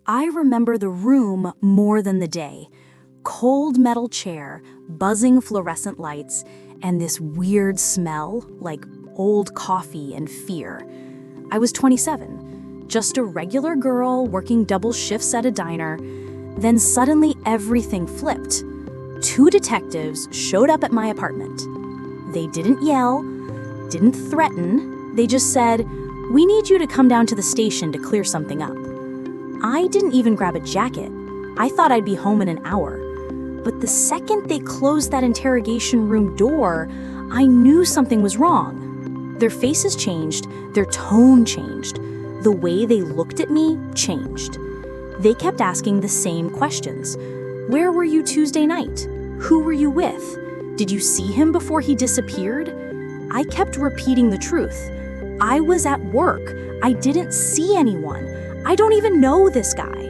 I remember the room more than the day. Cold metal chair, buzzing fluorescent lights, and this weird smell like old coffee and fear. I was 27, just a regular girl working double shifts at a diner. Then suddenly everything flipped. 2 detectives showed up at my apartment. They didn't yell, didn't threaten. They just said, "We need you to come down to the station to clear something up." I didn't even grab a jacket. I thought I'd be home in an hour. But the second they closed that interrogation room door, I knew something was wrong. Their faces changed, their tone changed. The way they looked at me changed. They kept asking the same questions. Where were you Tuesday night? Who were you with? Did you see him before he disappeared? I kept repeating the truth. I was at work. I didn't see anyone. I don't even know this guy.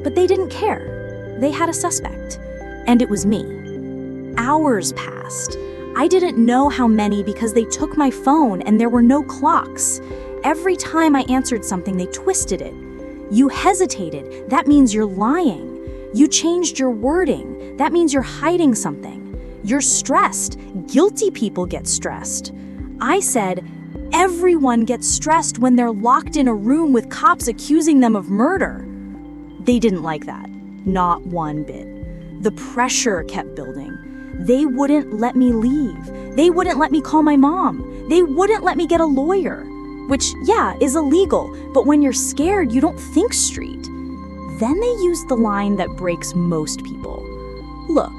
But they didn't care. They had a suspect. And it was me. Hours passed. I didn't know how many because they took my phone and there were no clocks. Every time I answered something, they twisted it. You hesitated. That means you're lying. You changed your wording. That means you're hiding something. You're stressed. Guilty people get stressed. I said, everyone gets stressed when they're locked in a room with cops accusing them of murder. They didn't like that. Not one bit. The pressure kept building. They wouldn't let me leave. They wouldn't let me call my mom. They wouldn't let me get a lawyer. Which, yeah, is illegal, but when you're scared, you don't think straight. Then they used the line that breaks most people. Look,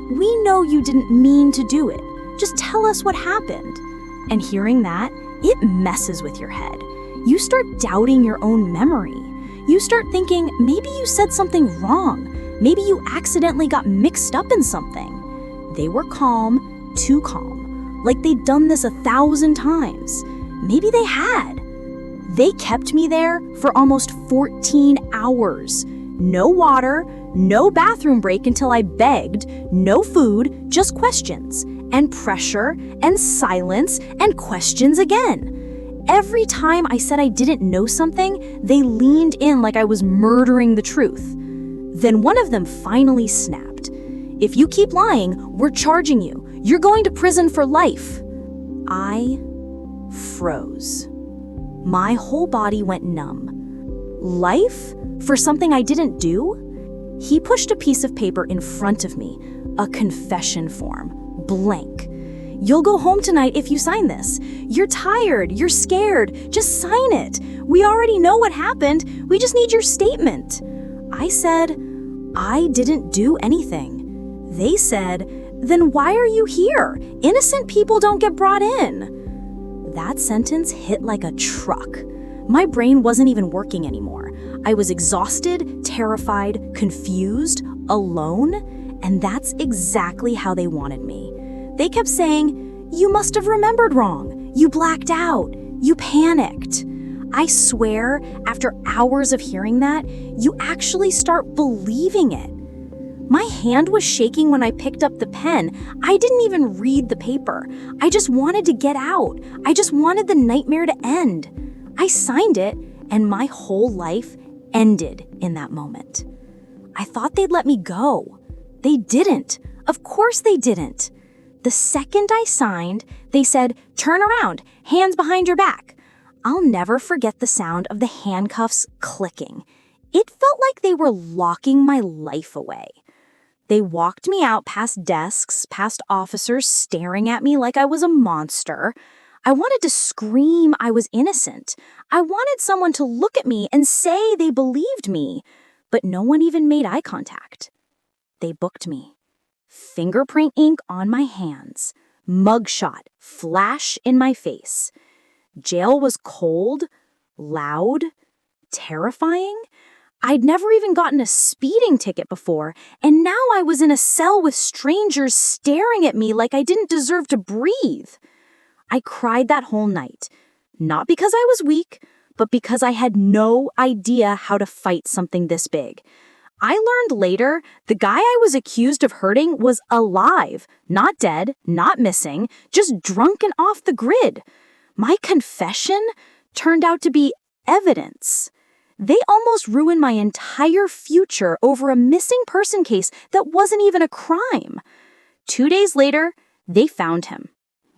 we know you didn't mean to do it. Just tell us what happened. And hearing that, it messes with your head. You start doubting your own memory. You start thinking maybe you said something wrong. Maybe you accidentally got mixed up in something. They were calm, too calm, like they'd done this 1,000 times. Maybe they had. They kept me there for almost 14 hours. No water, no bathroom break until I begged, no food, just questions, and pressure, and silence, and questions again. Every time I said I didn't know something, they leaned in like I was murdering the truth. Then one of them finally snapped. If you keep lying, we're charging you. You're going to prison for life. I froze. My whole body went numb. Life? For something I didn't do? He pushed a piece of paper in front of me, a confession form, blank. You'll go home tonight if you sign this. You're tired, you're scared, just sign it. We already know what happened, we just need your statement. I said, I didn't do anything. They said, then why are you here? Innocent people don't get brought in. That sentence hit like a truck. My brain wasn't even working anymore. I was exhausted, terrified, confused, alone, and that's exactly how they wanted me. They kept saying, you must have remembered wrong. You blacked out. You panicked. I swear, after hours of hearing that, you actually start believing it. My hand was shaking when I picked up the pen. I didn't even read the paper. I just wanted to get out. I just wanted the nightmare to end. I signed it, and my whole life ended in that moment. I thought they'd let me go. They didn't. Of course they didn't. The second I signed, they said, turn around, hands behind your back. I'll never forget the sound of the handcuffs clicking. It felt like they were locking my life away. They walked me out past desks, past officers staring at me like I was a monster. I wanted to scream I was innocent. I wanted someone to look at me and say they believed me, but no one even made eye contact. They booked me. Fingerprint ink on my hands, mugshot, flash in my face. Jail was cold, loud, terrifying. I'd never even gotten a speeding ticket before, and now I was in a cell with strangers staring at me like I didn't deserve to breathe. I cried that whole night, not because I was weak, but because I had no idea how to fight something this big. I learned later the guy I was accused of hurting was alive, not dead, not missing, just drunk and off the grid. My confession turned out to be evidence. They almost ruined my entire future over a missing person case that wasn't even a crime. 2 days later, they found him,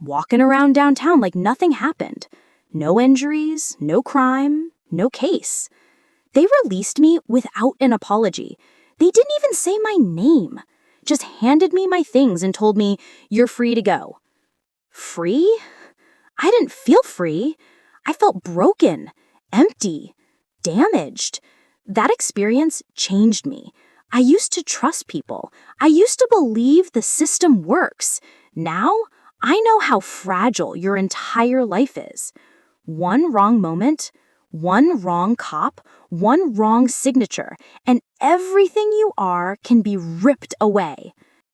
walking around downtown like nothing happened. No injuries, no crime, no case. They released me without an apology. They didn't even say my name. Just handed me my things and told me, "You're free to go." Free? I didn't feel free. I felt broken, empty, damaged. That experience changed me. I used to trust people. I used to believe the system works. Now, I know how fragile your entire life is. One wrong moment, one wrong cop, one wrong signature, and everything you are can be ripped away.